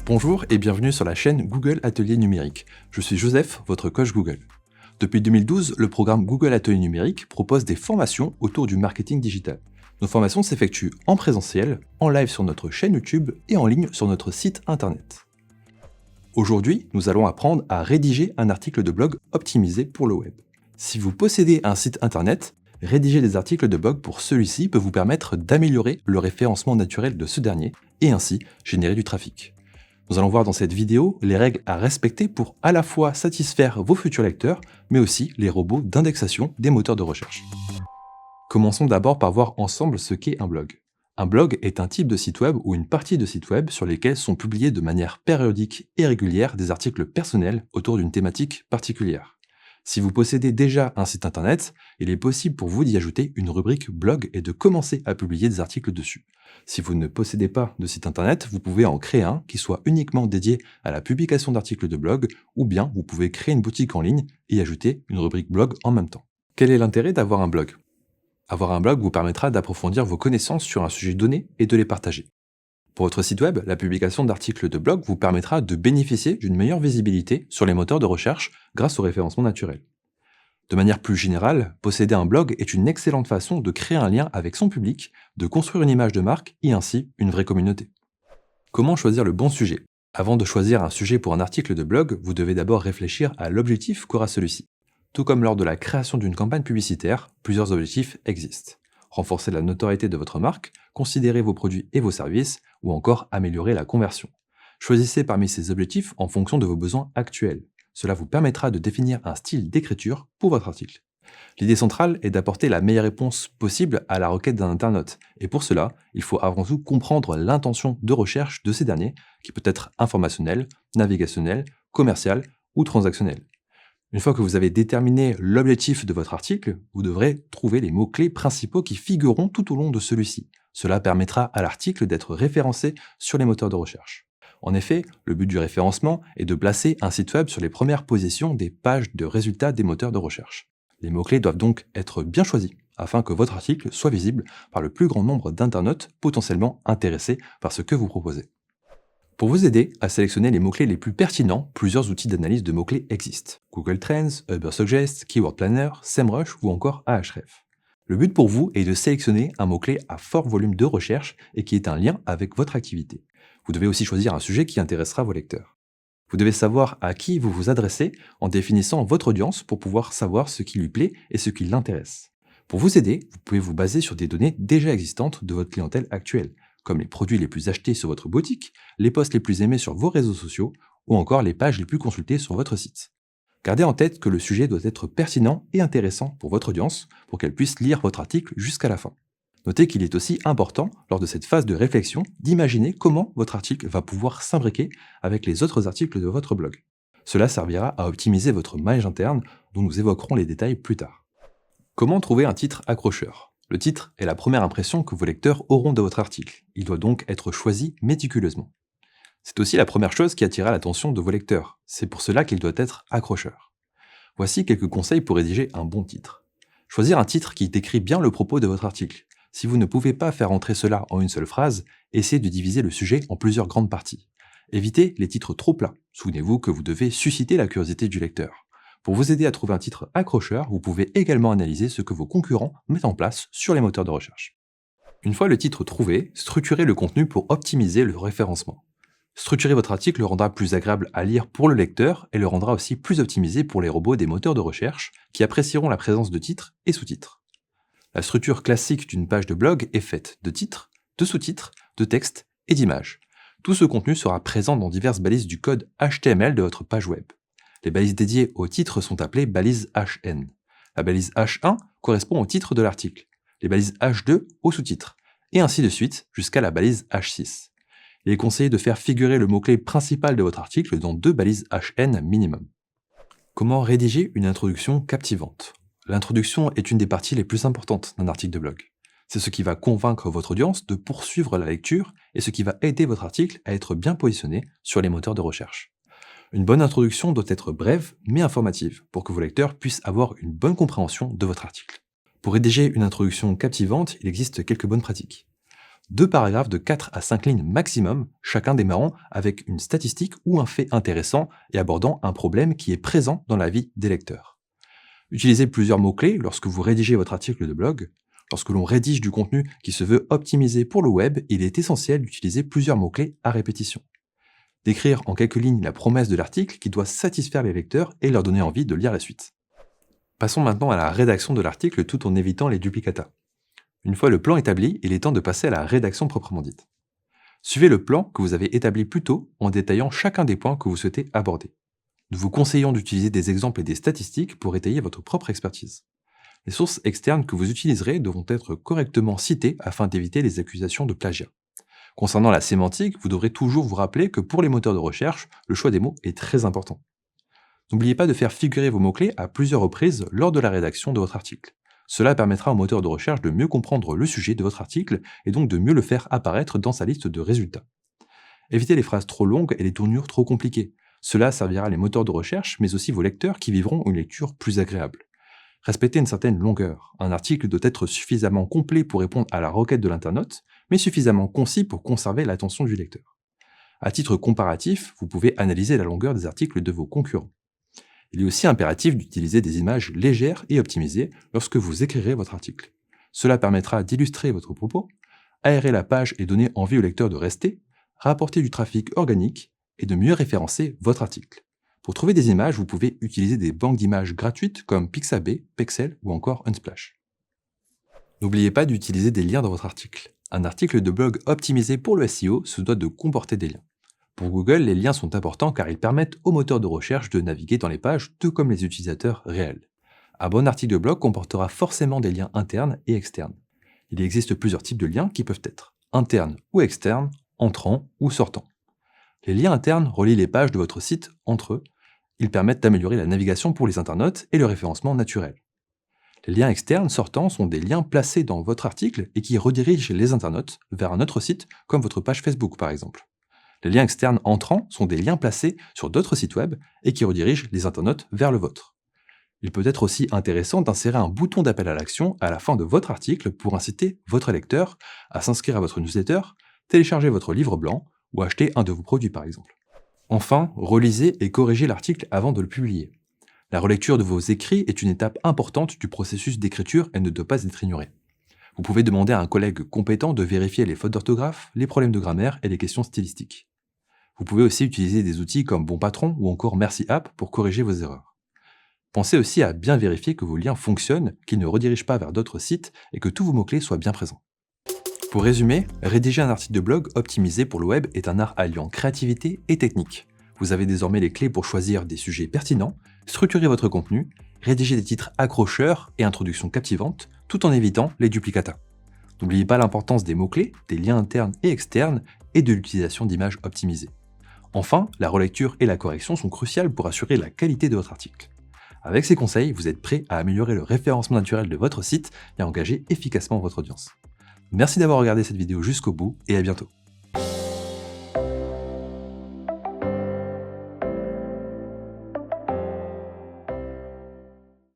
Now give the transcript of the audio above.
Bonjour et bienvenue sur la chaîne Google Atelier Numérique. Je suis Joseph, votre coach Google. Depuis 2012, le programme Google Atelier Numérique propose des formations autour du marketing digital. Nos formations s'effectuent en présentiel, en live sur notre chaîne YouTube et en ligne sur notre site internet. Aujourd'hui, nous allons apprendre à rédiger un article de blog optimisé pour le web. Si vous possédez un site internet, rédiger des articles de blog pour celui-ci peut vous permettre d'améliorer le référencement naturel de ce dernier et ainsi générer du trafic. Nous allons voir dans cette vidéo les règles à respecter pour à la fois satisfaire vos futurs lecteurs, mais aussi les robots d'indexation des moteurs de recherche. Commençons d'abord par voir ensemble ce qu'est un blog. Un blog est un type de site web ou une partie de site web sur lesquels sont publiés de manière périodique et régulière des articles personnels autour d'une thématique particulière. Si vous possédez déjà un site internet, il est possible pour vous d'y ajouter une rubrique blog et de commencer à publier des articles dessus. Si vous ne possédez pas de site internet, vous pouvez en créer un qui soit uniquement dédié à la publication d'articles de blog, ou bien vous pouvez créer une boutique en ligne et y ajouter une rubrique blog en même temps. Quel est l'intérêt d'avoir un blog ? Avoir un blog vous permettra d'approfondir vos connaissances sur un sujet donné et de les partager. Pour votre site web, la publication d'articles de blog vous permettra de bénéficier d'une meilleure visibilité sur les moteurs de recherche grâce au référencement naturel. De manière plus générale, posséder un blog est une excellente façon de créer un lien avec son public, de construire une image de marque et ainsi une vraie communauté. Comment choisir le bon sujet ? Avant de choisir un sujet pour un article de blog, vous devez d'abord réfléchir à l'objectif qu'aura celui-ci. Tout comme lors de la création d'une campagne publicitaire, plusieurs objectifs existent. Renforcer la notoriété de votre marque, considérer vos produits et vos services, ou encore améliorer la conversion. Choisissez parmi ces objectifs en fonction de vos besoins actuels. Cela vous permettra de définir un style d'écriture pour votre article. L'idée centrale est d'apporter la meilleure réponse possible à la requête d'un internaute, et pour cela, il faut avant tout comprendre l'intention de recherche de ces derniers, qui peut être informationnelle, navigationnelle, commerciale ou transactionnelle. Une fois que vous avez déterminé l'objectif de votre article, vous devrez trouver les mots-clés principaux qui figureront tout au long de celui-ci. Cela permettra à l'article d'être référencé sur les moteurs de recherche. En effet, le but du référencement est de placer un site web sur les premières positions des pages de résultats des moteurs de recherche. Les mots-clés doivent donc être bien choisis, afin que votre article soit visible par le plus grand nombre d'internautes potentiellement intéressés par ce que vous proposez. Pour vous aider à sélectionner les mots-clés les plus pertinents, plusieurs outils d'analyse de mots-clés existent. Google Trends, Ubersuggest, Keyword Planner, SEMrush ou encore Ahref. Le but pour vous est de sélectionner un mot-clé à fort volume de recherche et qui ait un lien avec votre activité. Vous devez aussi choisir un sujet qui intéressera vos lecteurs. Vous devez savoir à qui vous vous adressez en définissant votre audience pour pouvoir savoir ce qui lui plaît et ce qui l'intéresse. Pour vous aider, vous pouvez vous baser sur des données déjà existantes de votre clientèle actuelle, comme les produits les plus achetés sur votre boutique, les posts les plus aimés sur vos réseaux sociaux ou encore les pages les plus consultées sur votre site. Gardez en tête que le sujet doit être pertinent et intéressant pour votre audience pour qu'elle puisse lire votre article jusqu'à la fin. Notez qu'il est aussi important, lors de cette phase de réflexion, d'imaginer comment votre article va pouvoir s'imbriquer avec les autres articles de votre blog. Cela servira à optimiser votre manège interne, dont nous évoquerons les détails plus tard. Comment trouver un titre accrocheur ? Le titre est la première impression que vos lecteurs auront de votre article. Il doit donc être choisi méticuleusement. C'est aussi la première chose qui attirera l'attention de vos lecteurs. C'est pour cela qu'il doit être accrocheur. Voici quelques conseils pour rédiger un bon titre. Choisir un titre qui décrit bien le propos de votre article. Si vous ne pouvez pas faire entrer cela en une seule phrase, essayez de diviser le sujet en plusieurs grandes parties. Évitez les titres trop plats. Souvenez-vous que vous devez susciter la curiosité du lecteur. Pour vous aider à trouver un titre accrocheur, vous pouvez également analyser ce que vos concurrents mettent en place sur les moteurs de recherche. Une fois le titre trouvé, structurez le contenu pour optimiser le référencement. Structurer votre article le rendra plus agréable à lire pour le lecteur et le rendra aussi plus optimisé pour les robots des moteurs de recherche qui apprécieront la présence de titres et sous-titres. La structure classique d'une page de blog est faite de titres, de sous-titres, de textes et d'images. Tout ce contenu sera présent dans diverses balises du code HTML de votre page web. Les balises dédiées aux titres sont appelées balises HN. La balise H1 correspond au titre de l'article, les balises H2 au sous-titre, et ainsi de suite jusqu'à la balise H6. Il est conseillé de faire figurer le mot-clé principal de votre article dans 2 balises HN minimum. Comment rédiger une introduction captivante ? L'introduction est une des parties les plus importantes d'un article de blog. C'est ce qui va convaincre votre audience de poursuivre la lecture et ce qui va aider votre article à être bien positionné sur les moteurs de recherche. Une bonne introduction doit être brève mais informative pour que vos lecteurs puissent avoir une bonne compréhension de votre article. Pour rédiger une introduction captivante, il existe quelques bonnes pratiques. 2 paragraphes de 4 à 5 lignes maximum, chacun démarrant avec une statistique ou un fait intéressant et abordant un problème qui est présent dans la vie des lecteurs. Utilisez plusieurs mots-clés lorsque vous rédigez votre article de blog. Lorsque l'on rédige du contenu qui se veut optimisé pour le web, il est essentiel d'utiliser plusieurs mots-clés à répétition. D'écrire en quelques lignes la promesse de l'article qui doit satisfaire les lecteurs et leur donner envie de lire la suite. Passons maintenant à la rédaction de l'article tout en évitant les duplicata. Une fois le plan établi, il est temps de passer à la rédaction proprement dite. Suivez le plan que vous avez établi plus tôt en détaillant chacun des points que vous souhaitez aborder. Nous vous conseillons d'utiliser des exemples et des statistiques pour étayer votre propre expertise. Les sources externes que vous utiliserez devront être correctement citées afin d'éviter les accusations de plagiat. Concernant la sémantique, vous devrez toujours vous rappeler que pour les moteurs de recherche, le choix des mots est très important. N'oubliez pas de faire figurer vos mots-clés à plusieurs reprises lors de la rédaction de votre article. Cela permettra au moteur de recherche de mieux comprendre le sujet de votre article et donc de mieux le faire apparaître dans sa liste de résultats. Évitez les phrases trop longues et les tournures trop compliquées. Cela servira les moteurs de recherche, mais aussi vos lecteurs qui vivront une lecture plus agréable. Respectez une certaine longueur. Un article doit être suffisamment complet pour répondre à la requête de l'internaute, mais suffisamment concis pour conserver l'attention du lecteur. À titre comparatif, vous pouvez analyser la longueur des articles de vos concurrents. Il est aussi impératif d'utiliser des images légères et optimisées lorsque vous écrirez votre article. Cela permettra d'illustrer votre propos, aérer la page et donner envie au lecteur de rester, rapporter du trafic organique et de mieux référencer votre article. Pour trouver des images, vous pouvez utiliser des banques d'images gratuites comme Pixabay, Pexel ou encore Unsplash. N'oubliez pas d'utiliser des liens dans votre article. Un article de blog optimisé pour le SEO se doit de comporter des liens. Pour Google, les liens sont importants car ils permettent aux moteurs de recherche de naviguer dans les pages tout comme les utilisateurs réels. Un bon article de blog comportera forcément des liens internes et externes. Il existe plusieurs types de liens qui peuvent être internes ou externes, entrants ou sortants. Les liens internes relient les pages de votre site entre eux. Ils permettent d'améliorer la navigation pour les internautes et le référencement naturel. Les liens externes sortants sont des liens placés dans votre article et qui redirigent les internautes vers un autre site comme votre page Facebook par exemple. Les liens externes entrants sont des liens placés sur d'autres sites web et qui redirigent les internautes vers le vôtre. Il peut être aussi intéressant d'insérer un bouton d'appel à l'action à la fin de votre article pour inciter votre lecteur à s'inscrire à votre newsletter, télécharger votre livre blanc ou acheter un de vos produits par exemple. Enfin, relisez et corrigez l'article avant de le publier. La relecture de vos écrits est une étape importante du processus d'écriture et ne doit pas être ignorée. Vous pouvez demander à un collègue compétent de vérifier les fautes d'orthographe, les problèmes de grammaire et les questions stylistiques. Vous pouvez aussi utiliser des outils comme Bon Patron ou encore Merci App pour corriger vos erreurs. Pensez aussi à bien vérifier que vos liens fonctionnent, qu'ils ne redirigent pas vers d'autres sites et que tous vos mots-clés soient bien présents. Pour résumer, rédiger un article de blog optimisé pour le web est un art alliant créativité et technique. Vous avez désormais les clés pour choisir des sujets pertinents, structurer votre contenu, rédiger des titres accrocheurs et introductions captivantes, tout en évitant les duplicata. N'oubliez pas l'importance des mots-clés, des liens internes et externes et de l'utilisation d'images optimisées. Enfin, la relecture et la correction sont cruciales pour assurer la qualité de votre article. Avec ces conseils, vous êtes prêt à améliorer le référencement naturel de votre site et à engager efficacement votre audience. Merci d'avoir regardé cette vidéo jusqu'au bout et à bientôt.